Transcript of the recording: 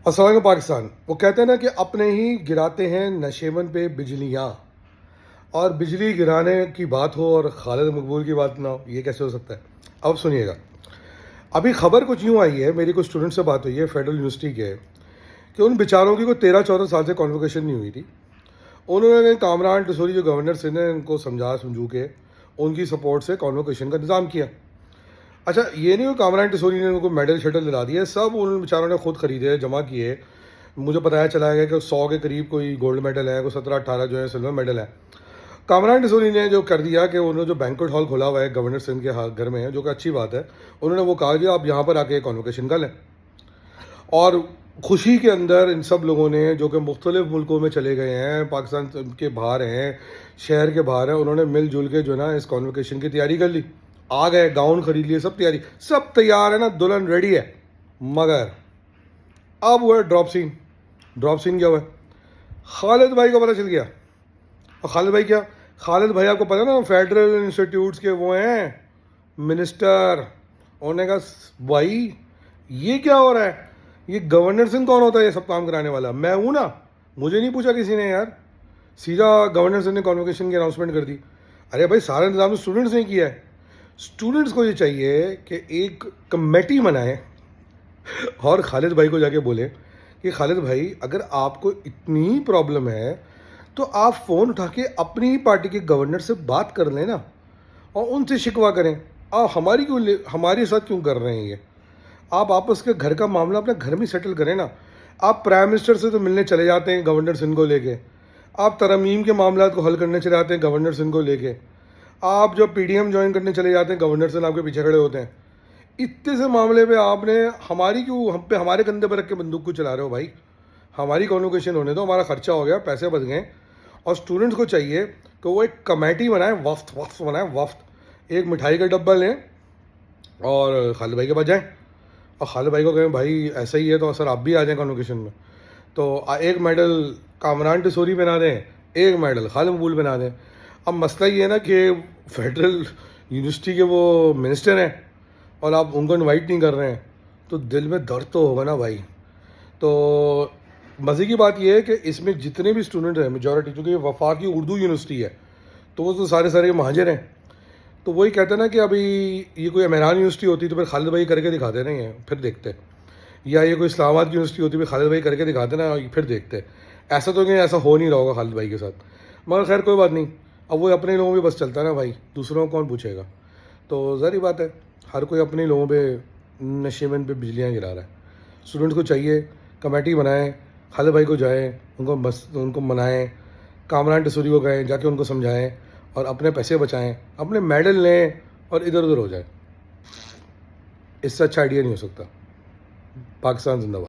السلام علیکم پاکستان. وہ کہتے ہیں نا کہ اپنے ہی گراتے ہیں نشیمن پہ بجلیاں، اور بجلی گرانے کی بات ہو اور خالد مقبول کی بات نہ ہو، یہ کیسے ہو سکتا ہے؟ اب سنیے گا. ابھی خبر کچھ یوں آئی ہے، میری کچھ اسٹوڈنٹ سے بات ہوئی ہے فیڈرل یونیورسٹی کے، کہ ان بیچاروں کی کوئی 13-14 سال سے کانووکیشن نہیں ہوئی تھی. انہوں نے کامران ٹسوری جو گورنر سے نے ان کو سمجھو کے ان کی سپورٹ سے کانووکیشن کا انتظام کیا. اچھا، یہ نہیں کہ کامران ٹسوری نے ان کو میڈل شیڈل دلا دیے، سب ان بیچاروں نے خود خریدے، جمع کیے. مجھے بتایا چلا گیا کہ 100 کے قریب کوئی گولڈ میڈل ہے، کوئی 17-18 جو ہے سلور میڈل ہے. کامران ٹسوری نے جو کر دیا کہ انہوں نے جو بینکوٹ ہال کھولا ہوا ہے گورنر سندھ کے گھر میں، جو کہ اچھی بات ہے، انہوں نے وہ کہا کہ آپ یہاں پر آ کے کانووکیشن کر لیں. اور خوشی کے اندر ان سب لوگوں نے جو کہ مختلف ملکوں میں چلے گئے ہیں، پاکستان کے باہر ہیں، شہر کے باہر ہیں، انہوں نے مل جل کے جو ہے نا اس کانووکیشن کی تیاری کر لی. آ گئے، گاؤن خرید لیے، سب تیاری، سب تیار ہے نا، دلہن ریڈی ہے. مگر اب وہ ہے ڈراپ سین کیا ہوا ہے؟ خالد بھائی کو پتہ چل گیا. اور خالد بھائی کیا؟ خالد بھائی آپ کو پتہ نا فیڈرل انسٹیٹیوٹس کے وہ ہیں منسٹر. انہوں نے کہا بھائی یہ کیا ہو رہا ہے؟ یہ گورنر سنگھ کون ہوتا ہے یہ سب کام کرانے والا؟ میں ہوں نا، مجھے نہیں پوچھا کسی نے یار، سیدھا گورنر سنگھ نے کانووکیشن کی اناؤنسمنٹ کر دی. ارے بھائی سارا انتظام اسٹوڈنٹس نے کیا ہے. اسٹوڈنٹس کو یہ چاہیے کہ ایک کمیٹی بنائیں اور خالد بھائی کو جا کے بولے کہ خالد بھائی اگر آپ کو اتنی پرابلم ہے تو آپ فون اٹھا کے اپنی ہی پارٹی کے گورنر سے بات کر لیں نا، اور ان سے شکوہ کریں. آپ ہمارے ساتھ کیوں کر رہے ہیں یہ؟ آپ آپس کے گھر کا معاملہ اپنے گھر میں سیٹل کریں نا. آپ پرائم منسٹر سے تو ملنے چلے جاتے ہیں گورنر سندھ کو لے کے، آپ ترمیم کے معاملات کو حل کرنے چلے جاتے ہیں گورنر سندھ کو لے کے، آپ جو پی ڈی ایم جوائن کرنے چلے جاتے ہیں گورنر سندھ آپ کے پیچھے کھڑے ہوتے ہیں. اتنے سے معاملے پہ آپ نے ہمارے کندھے پہ رکھ کے بندوق کو چلا رہے ہو بھائی؟ ہماری کانووکیشن ہونے دو، ہمارا خرچہ ہو گیا، پیسے بچ گئے. اور اسٹوڈنٹس کو چاہیے کہ وہ ایک کمیٹی بنائیں، وفد بنائیں، وفد. ایک مٹھائی کا ڈبہ لیں اور خالد بھائی کے پاس جائیں اور خالد بھائی کو کہیں بھائی ایسا ہی ہے تو سر آپ بھی آ جائیں کانووکیشن میں. تو ایک میڈل کامران ٹسوری بنا دیں، ایک میڈل خالد مقبول بنا دیں. اب مسئلہ یہ ہے نا کہ فیڈرل یونیورسٹی کے وہ منسٹر ہیں اور آپ ان کو انوائٹ نہیں کر رہے ہیں، تو دل میں درد تو ہوگا نا بھائی. تو مزے کی بات یہ ہے کہ اس میں جتنے بھی اسٹوڈنٹ ہیں میجورٹی، چونکہ یہ وفاقی اردو یونیورسٹی ہے تو وہ تو سارے مہاجر ہیں. تو وہی کہتے ہیں نا کہ ابھی یہ کوئی امیران یونیورسٹی ہوتی تو پھر خالد بھائی کر کے دکھاتے نہیں ہیں، پھر دیکھتے. یا یہ کوئی اسلام آباد کی یونیورسٹی ہوتی پھر خالد بھائی کر کے دکھاتے نا، پھر دیکھتے. ایسا تو نہیں، ایسا ہو نہیں رہا ہوگا خالد بھائی کے ساتھ. مگر خیر کوئی بات نہیں، اب وہ اپنے لوگوں پہ بس چلتا ہے نا بھائی، دوسروں کو کون پوچھے گا. تو ظاہری بات ہے ہر کوئی اپنے لوگوں پہ نشیمن پہ بجلیاں گرا رہا ہے. اسٹوڈنٹس کو چاہیے کمیٹی بنائیں، خالد بھائی کو جائیں، ان کو منائیں، کامران ٹسوری کو کہیں جا کے ان کو سمجھائیں اور اپنے پیسے بچائیں، اپنے میڈل لیں اور ادھر ادھر ہو جائیں. اس سے اچھا آئیڈیا نہیں ہو سکتا. پاکستان زندہ باد.